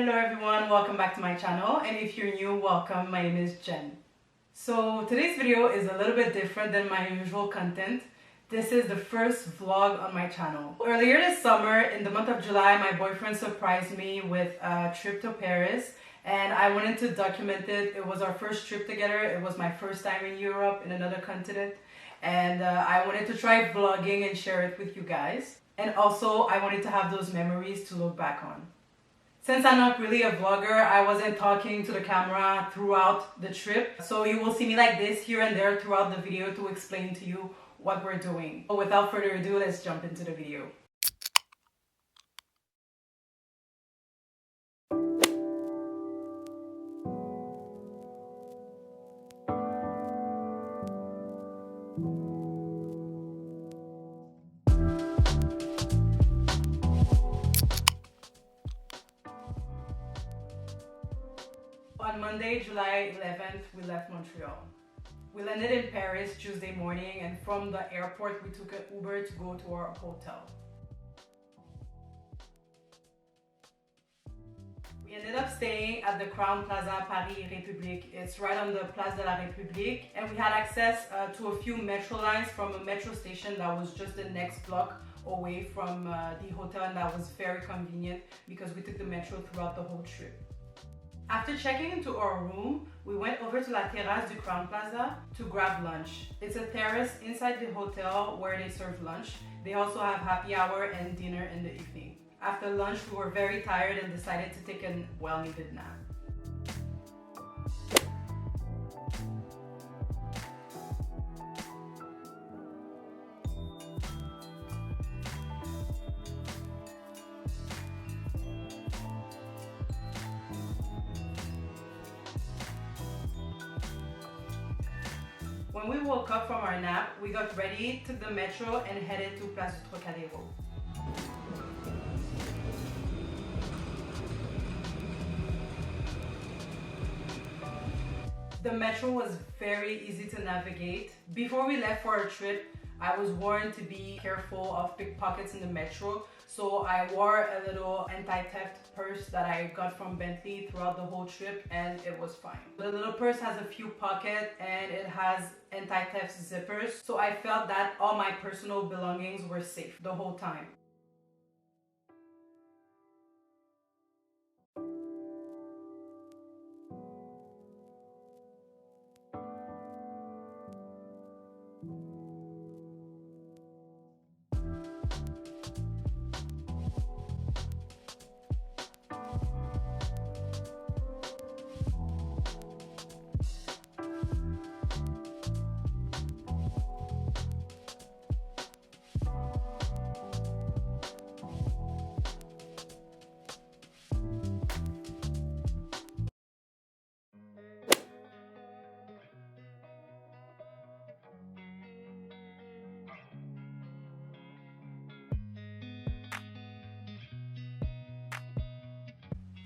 Hello everyone, welcome back to my channel, and if you're new, welcome. My name is Jen. So today's video is a little bit different than my usual content. This is the first vlog on my channel. Earlier this summer, in the month of July, my boyfriend surprised me with a trip to Paris, and I wanted to document it. It was our first trip together. It was my first time in Europe, in another continent, and I wanted to try vlogging and share it with you guys. And also, I wanted to have those memories to look back on. Since I'm not really a vlogger, I wasn't talking to the camera throughout the trip. So you will see me like this here and there throughout the video to explain to you what we're doing. But without further ado, let's jump into the video. On Monday, July 11th, we left Montreal. We landed in Paris Tuesday morning, and from the airport we took an Uber to go to our hotel. We ended up staying at the Crown Plaza Paris République. It's right on the Place de la République, and we had access to a few metro lines from a metro station that was just the next block away from the hotel, and that was very convenient because we took the metro throughout the whole trip. After checking into our room, we went over to La Terrasse du Crown Plaza to grab lunch. It's a terrace inside the hotel where they serve lunch. They also have happy hour and dinner in the evening. After lunch, we were very tired and decided to take a well-needed nap. When we woke up from our nap, we got ready, took the metro, and headed to Place du Trocadéro. The metro was very easy to navigate. Before we left for our trip, I was warned to be careful of pickpockets in the metro, so I wore a little anti-theft purse that I got from Bentley throughout the whole trip, and it was fine. The little purse has a few pockets and it has anti-theft zippers, so I felt that all my personal belongings were safe the whole time.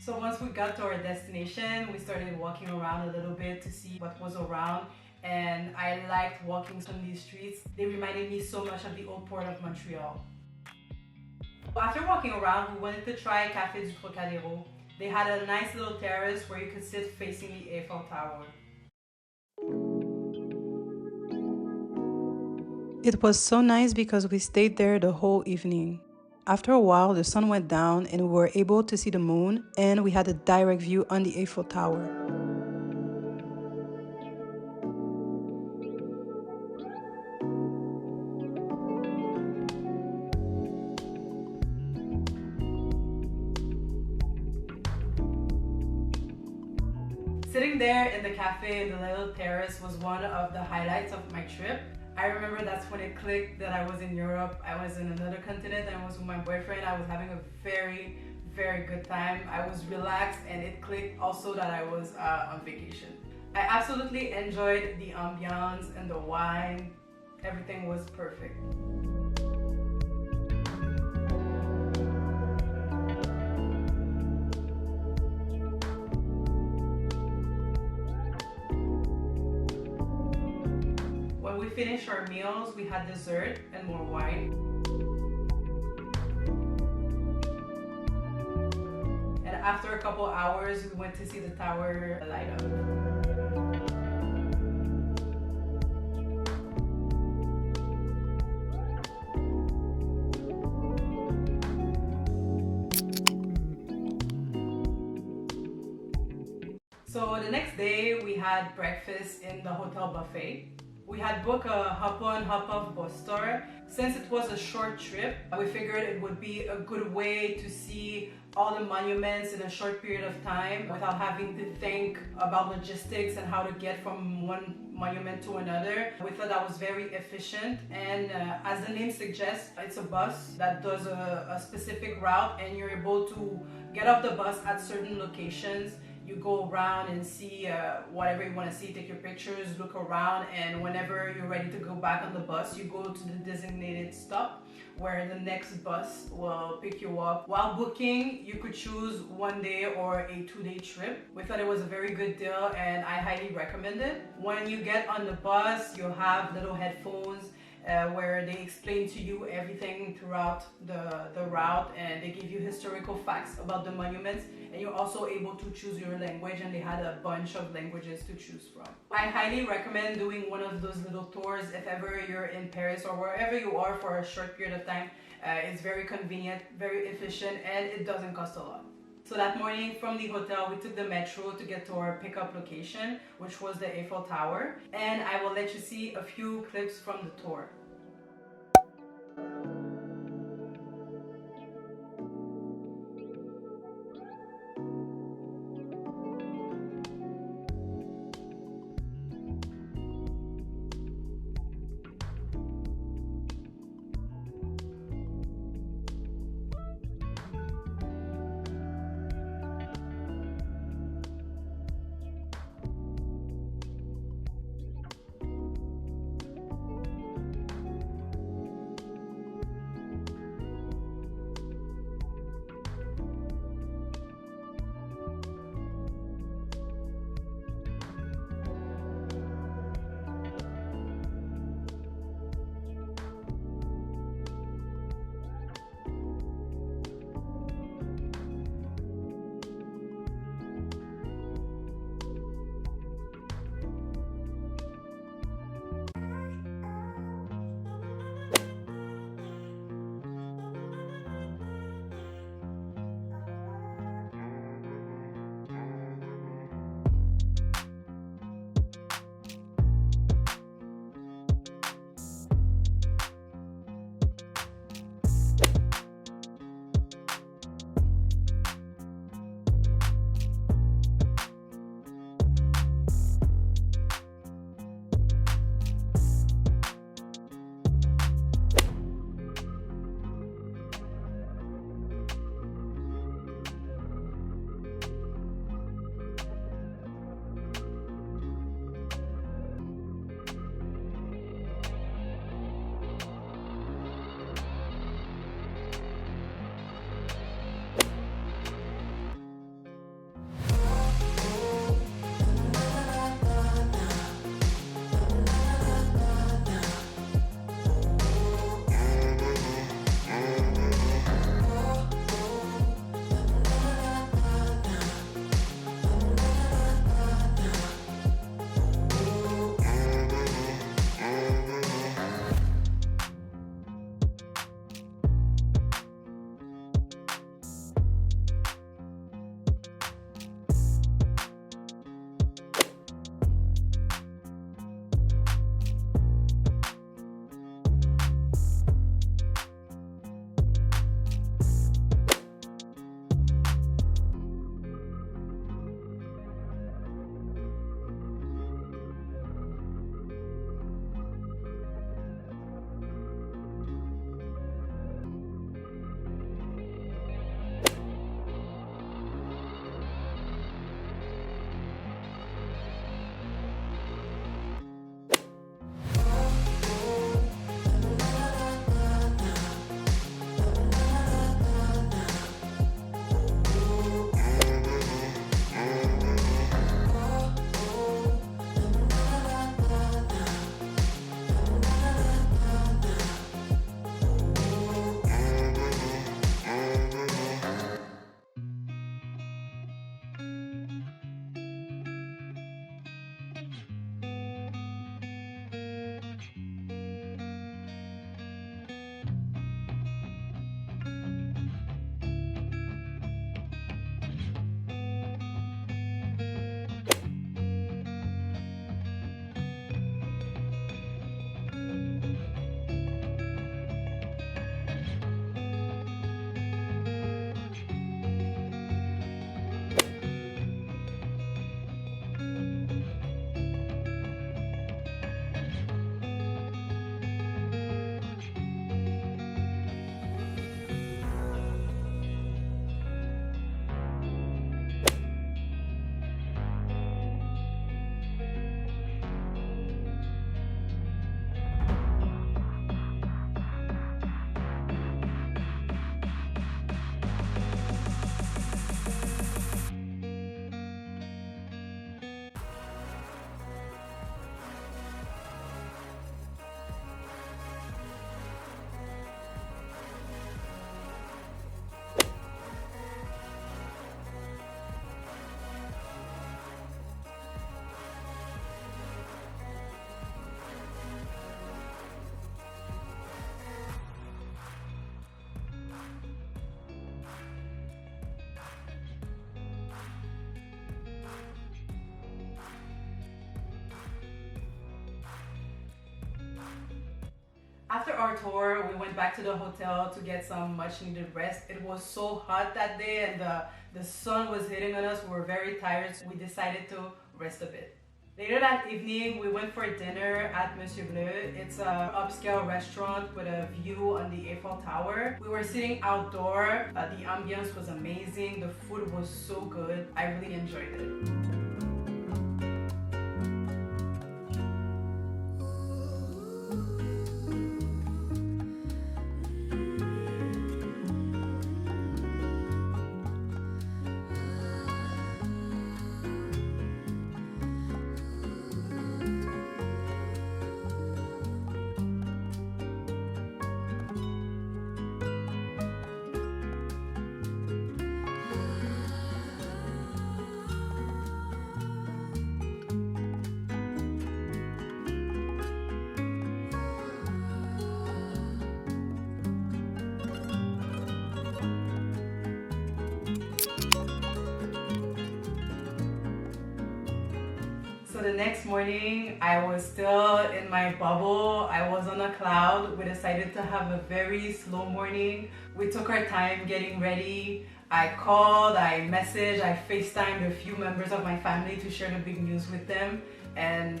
So once we got to our destination, we started walking around a little bit to see what was around, and I liked walking on these streets. They reminded me so much of the old port of Montreal. After walking around, we wanted to try Café du Trocadéro. They had a nice little terrace where you could sit facing the Eiffel Tower. It was so nice because we stayed there the whole evening. After a while, the sun went down and we were able to see the moon, and we had a direct view on the Eiffel Tower. Sitting there in the cafe in the little terrace was one of the highlights of my trip. I remember that's when it clicked that I was in Europe. I was in another continent. I was with my boyfriend. I was having a very, very good time. I was relaxed, and it clicked also that I was on vacation. I absolutely enjoyed the ambiance and the wine. Everything was perfect. When we finished our meals, we had dessert and more wine. And after a couple hours, we went to see the tower light up. So the next day we had breakfast in the hotel buffet. We had booked a hop-on, hop-off bus tour. Since it was a short trip, we figured it would be a good way to see all the monuments in a short period of time without having to think about logistics and how to get from one monument to another. We thought that was very efficient, and as the name suggests, it's a bus that does a specific route, and you're able to get off the bus at certain locations. You go around and see whatever you want to see, take your pictures, look around, and whenever you're ready to go back on the bus, you go to the designated stop where the next bus will pick you up. While booking, you could choose 1 day or a 2-day trip. We thought it was a very good deal and I highly recommend it. When you get on the bus, you'll have little headphones where they explain to you everything throughout the route, and they give you historical facts about the monuments, and you're also able to choose your language, and they had a bunch of languages to choose from. I highly recommend doing one of those little tours if ever you're in Paris or wherever you are for a short period of time. It's very convenient, very efficient, and it doesn't cost a lot. So that morning from the hotel, we took the metro to get to our pickup location, which was the Eiffel Tower. And I will let you see a few clips from the tour. After our tour, we went back to the hotel to get some much needed rest. It was so hot that day and the sun was hitting on us. We were very tired, so we decided to rest a bit. Later that evening, we went for dinner at Monsieur Bleu. It's an upscale restaurant with a view on the Eiffel Tower. We were sitting outdoor. The ambience was amazing. The food was so good. I really enjoyed it. So the next morning, I was still in my bubble. I was on a cloud. We decided to have a very slow morning. We took our time getting ready. I called, I messaged, I FaceTimed a few members of my family to share the big news with them. And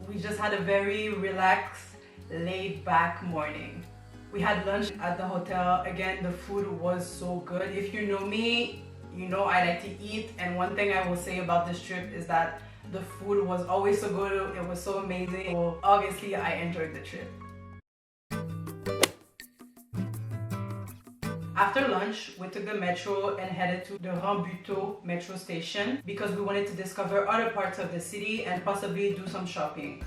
we just had a very relaxed, laid-back morning. We had lunch at the hotel. Again, the food was so good. If you know me, you know I like to eat. And one thing I will say about this trip is that the food was always so good. It was so amazing. So obviously, I enjoyed the trip. After lunch, we took the metro and headed to the Rambuteau metro station because we wanted to discover other parts of the city and possibly do some shopping.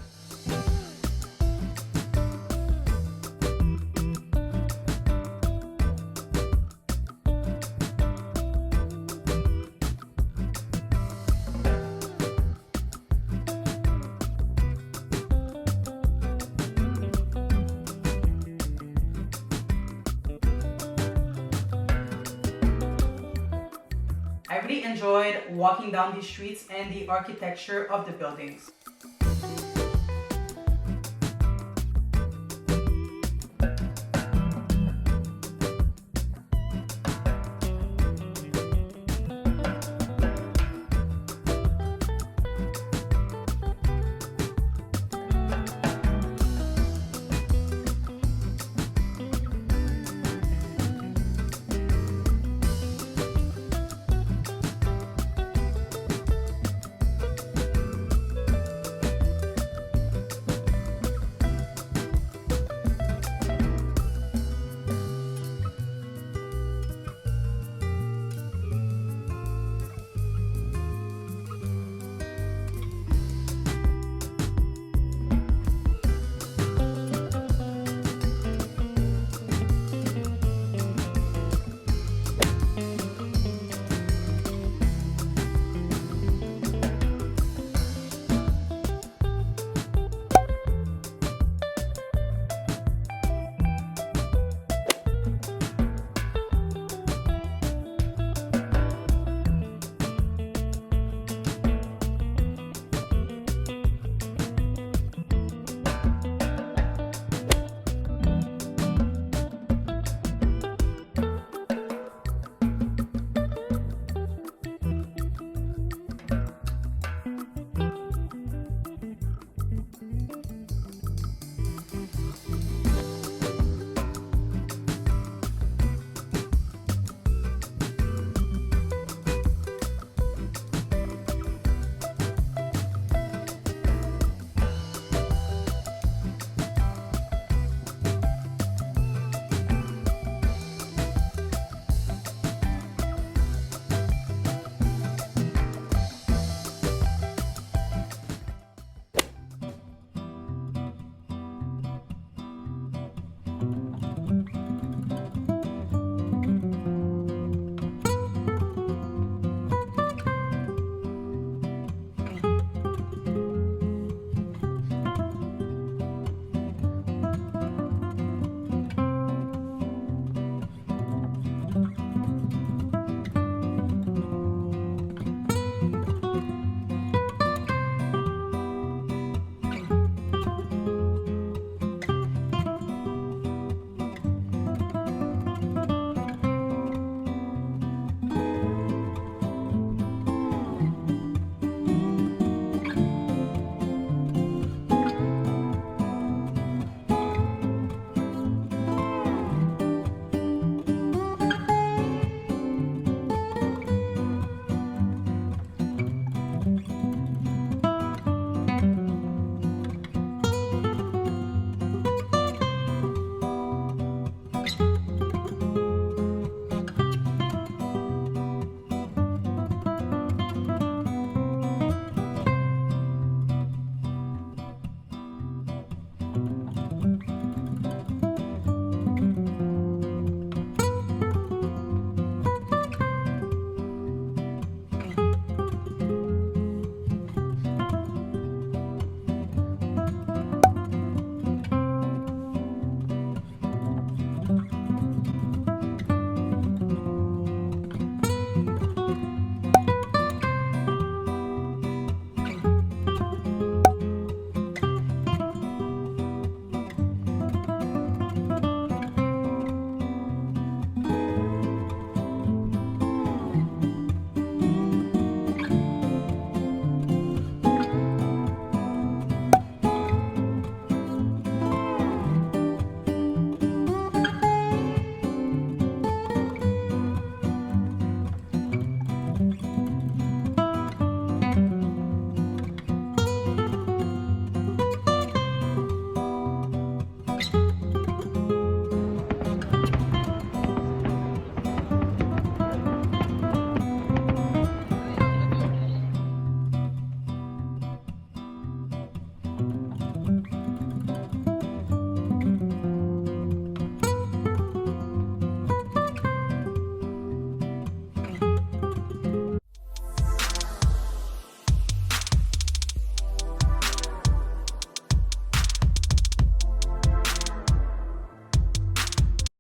I really enjoyed walking down these streets and the architecture of the buildings.